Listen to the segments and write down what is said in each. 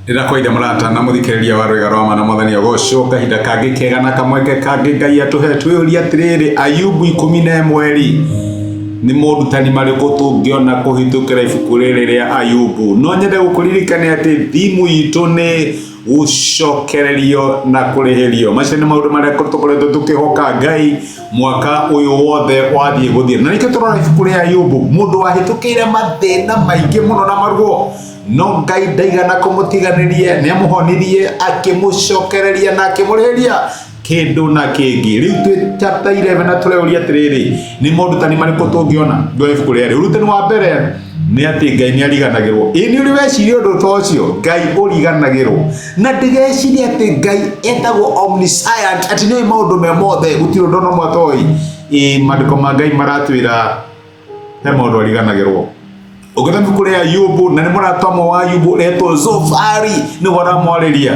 Ndirakoide murata na muthikiriria wa rwega rwa mana mwathani ogocwo kahinda kangi kega na kamweke kangi Ngai atuhe twiuria atiriri Ayubu 11 ni morutani mariko tungiona kuhitukira ibuku riri ria Ayubu. No nyende gukuririkania ati thimu itu ni gucokererio na kurihirio. Macio ni maundu maria tukoretwo tukihoka Ngai mwaka uyu wothe wathie guthira. Na nikio turona ibuku ria Ayubu, mundu wahitukire mathina maingi muno na maruo, no Ngai ndaigana kumutiganirie, ni amuhonirie akimucokereria na akimurihiria kindu na kingi. Riu twi chapter 11 na tureuria atiriri ni morutani mariko tungiona ndo ibuku ria riu. Urutani wa mbere ni ati Ngai ni ariganagirwo. Ini uri weciria undu ta ucio, Ngai uriganagirwo, na ndigeciria ati Ngai etagwo omniscient, ati ni maundu me mothe gutiri undu no mwatoi. Maandiko ma Ngai maratwira he maundu ariganagirwo. Ugitha ibuku ria Ayubu, na ni muratwa wa Ayubu etwo Zofari ni waramwariria.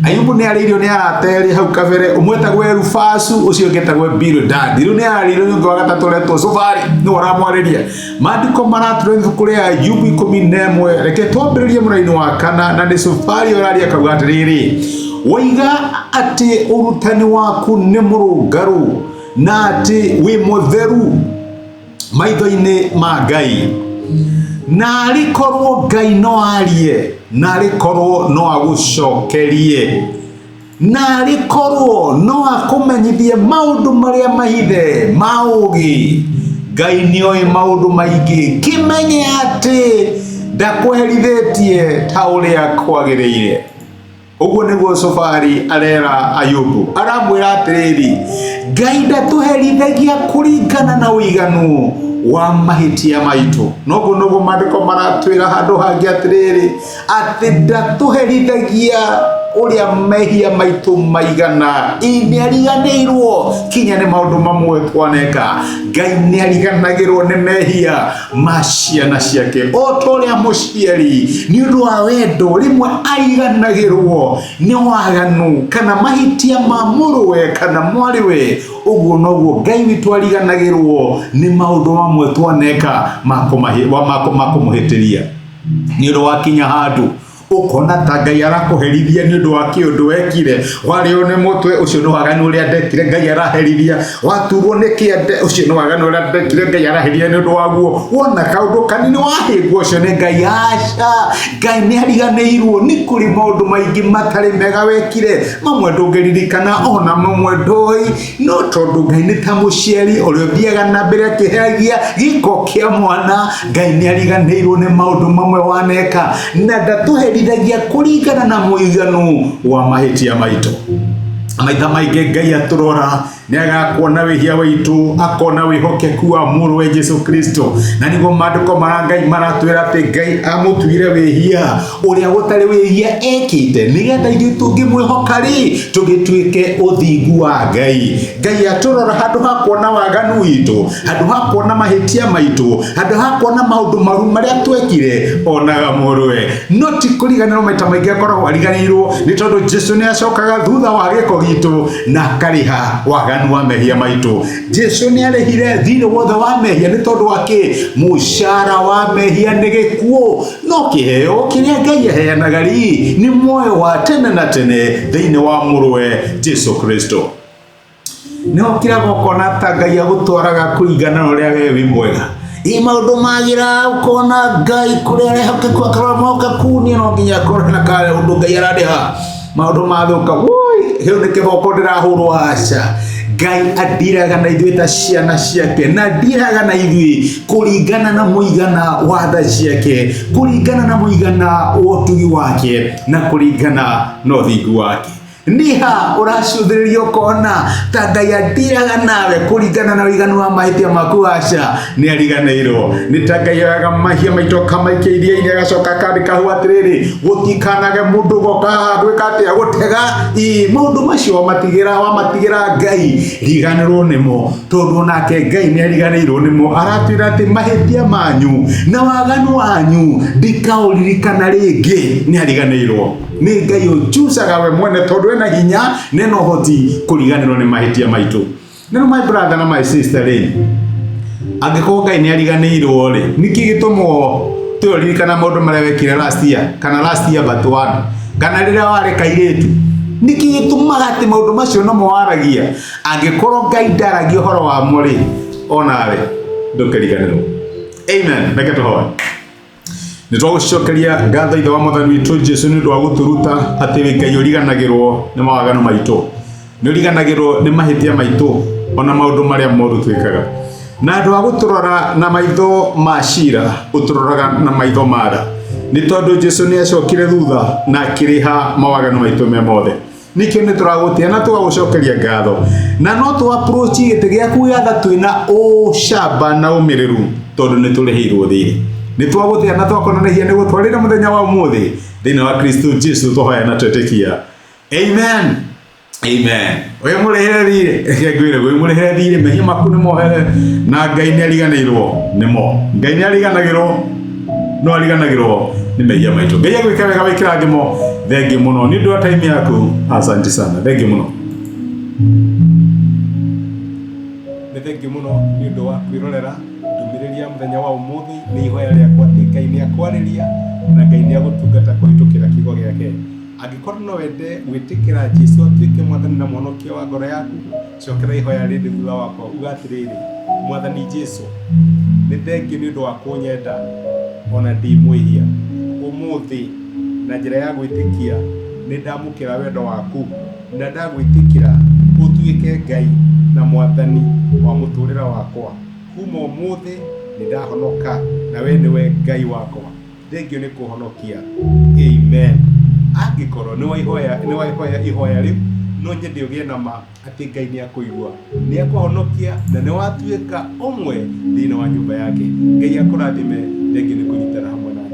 Ayubu ni aririo ni arateri hau kabere, umwetagwo Elufasu, ucio ngetagwo Bildad. Riu ni aririo ni ngwa gatatu retwo Zofari ni waramwariria. Maandiko maratwira ibuku ria Ayubu 11, reke twambiririe muraini wa kana, na ni Zofari oraria kauga atiriri, waiga ati urutani waku ni murungaru na ati wi mutheru maitho-ini ma Ngai, na arikorwo Ngai no arie, na arikorwo no agucokerie, na arikorwo no akumenyithie maundu maria mahithe ma ugi. Ngai ni oi maundu maingi, kimenye ati ndakuherithitie ta uria kwagiriire. Uguo niguo Zofari arera Ayubu, aramwira atiriri, Ngai ndatuherithagia kuringana na uiganu wa mahitia maitu. Noguo noguo maandiko maratwira handu hangi atiriri ati ndatuherithagia uria mehia maitu maigana. Ni ariganirwo kinya ni maundu mamwe twaneka. Ngai ni ariganagirwo ni mehia ma ciana ciake, o ta uria muciari ni undu wa wendo rimwe ariganagirwo ni waganu kana mahitia ma muruwe kana mwariwe. Uguo noguo Ngai witu ariganagirwo ni maundu mamwe twaneka makumuhitiria. Ni undu wa kinya handu ukona ta Ngai arakuherithia ni undu wa kiundu wekire. Wario ni mutwe, ucio ni waganu uria ndekire, Ngai araherithia. Waturwo ni kiende, ucio ni waganu uria ndekire, Ngai araherithia ni undu waguo. Wona kaundu kanini wahingwo, ucio ni Ngai. Aca, Ngai ni ariganirwo ni kuri maundu maingi matari mega wekire, mamwe ndungiririkana ona mamwe ndoi. No tondu Ngai ni ta muciari uria thiaga na mbere akiheagia giko kia mwana, Ngai ni ariganirwo ni maundu mamwe waneka, na ndatuherithagia kuringana na muiganu wa mahitia maitu. Maitha maingi Ngai aturora ni agakuona wihia witu, akona wihokeku wa muruwe Jesu Kristo. Na niguo maandiko ma Ngai maratwira ati Ngai amutuire wihia uria gutari wihia ekite, nigetha ithuĩ tungimwihoka ri tugituike uthingu wa Ngai. Ngai aturora handu ha kuona waganu witu, handu ha kuona mahitia maitu, handu ha kuona maundu maru maria twekire, onaga muruwe. No ti kuriganirwo maita maingi akoragwo ariganirwo ni tondu Jesu ni acokaga thutha wa giko gitu na kariha waganu wa mehia maitu. Jesu ni arehire thire wothe wa mehia ni tondu wake mushara wa mehia ni gikuo, no kiheo kiria Ngai aheanaga ri ni moyo wa tene na tene thiini wa muruwe Jesu Kristo. No kirago kona ta Ngai agutwaraga kuringana na uria we wi mwega. Maundu magira ukona Ngai kuria arehokeku akaramoka kuni, no nginya korwo na kale undu Ngai arareha maundu mathuka. Woi, hiu ni kiboko ndirahurwo. Aca, Ngai adiraga na ithuĩ ta ciana ciake, na ndiraga na ithuĩ kuringana na muigana wa tha ciake, kuringana na muigana wa utugi wake, na kuringana na uthingu wake. Niha uracuthiririo kona ta Ngai adiraga nawe kuringana na uiganu wa mahitia maku. Aca, ni ariganirwo. Ni ta Ngai oyaga mahia maitu akamaikia iria-ini agacoka akandika hau atiriri, gutikanage mundu goka gwika atia gutega. Maundu macio wamatigira Ngai, riganirwo nimo, tondu nake Ngai ni ariganirwo nimo. Aratwira ati mahitia manyu na waganu wanyu ndikauririkana ringi. Ni ariganirwo ni Ngai ujucaga we mwene tondu ena hinya, neno hoti kuriganirwo ni mahitia maitu. No my brother na my sister ri angĩkorwo Ngai nĩ ariganĩirwo ri nĩkĩ gĩtũmwo tũririkana maũndũ marĩa wekire last year kana last year but one kana rĩrĩa warĩ kairĩtu nĩkĩ gĩtũmaga atĩ maũndũ macio no mwaragia angĩkorwo Ngai ndaragia ũhoro wa mo ri onawe ndũkariganĩrwo. Amen. Reke tũhoe. Nĩtwagũcokeria ngatho ithe wa Mwathani witũ Jesũ nĩ ũndũ wa gũtũruta atĩ Ngai ũriganagĩrwo nĩ mawagano maitũ, nĩ ũriganagĩrwo nĩ mahĩtia maitũ ona maũndũ marĩa moru twĩkaga, na andũ a gũtũrora na maitho ma cira ũtũroraga na maitho mara, nĩ tondũ Jesũ nĩ acokire thutha na akĩrĩha mawagano maitũ me mothe. Nĩkĩo nĩ tũragũtia na tũgagũcokeria ngatho na no tũ approach gĩtĩ gĩaku gĩa tha twĩna ũcamba na ũmĩrĩru tondũ nĩ tũrĩhĩirwo thirĩ. Nĩ twagũtia na twakonanĩria nĩ gũtwarĩra mũthenya wa ũmũthĩ thĩinĩ wa Kristo Jesũ tũhoya na twetĩkia. Amen. Amen. Oya mũrĩhĩre thirĩ, reke ngwĩre gwe mũrĩhĩre thirĩ, mehia maku nĩ mohere na Ngai nĩ ariganĩirwo nĩmo. Ngai nĩ ariganagĩrwo, no ariganagĩrwo nĩ mehia maitũ. Ngai agwĩke wega wĩkĩrathimo. Thengiũ mũno nĩ ũndũ wa time yaku. Asante sana. Thengiũ mũno. Nĩ thengiũ mũno nĩ ũndũ wa kwĩrorera ndũmĩrĩria mũthenya wa ũmũthĩ. Nĩ ihoya rĩakwa atĩ Ngai nĩ akwarĩria na Ngai nĩ agũtungata kũhĩtũkĩra kiugo gĩake. Angĩkorwo no wende gwĩtĩkĩra Jesũ atuĩke Mwathani na Mwonokia wa ngoro yaku, cokera ihoya rĩrĩ thutha wakwa uga atĩrĩrĩ: Mwathani Jesũ, nĩ thengiũ nĩ ũndũ wa kũnyenda ona ndĩ mwĩhia. Ũmũthĩ na njĩra ya gwĩtĩkia nĩ ndamũkĩra wendo waku na ndagwĩtĩkĩra ũtuĩke Ngai na Mwathani wa mũtũrĩre wakwa. Kuma ũmũthĩ nĩ ndahonoka na we nĩwe Ngai wakwa. Thengiũ nĩ kũhonokia. Amen. Angĩkorwo nĩ waihoya ihoya rĩu no nyende ũgĩe na ma atĩ Ngai nĩ akũigua, nĩ akũhonokia na nĩ watuĩka ũmwe thĩinĩ wa nyũmba yake. Ngai akũrathime. Thengiũ nĩ kũnyitana hamwe nawe.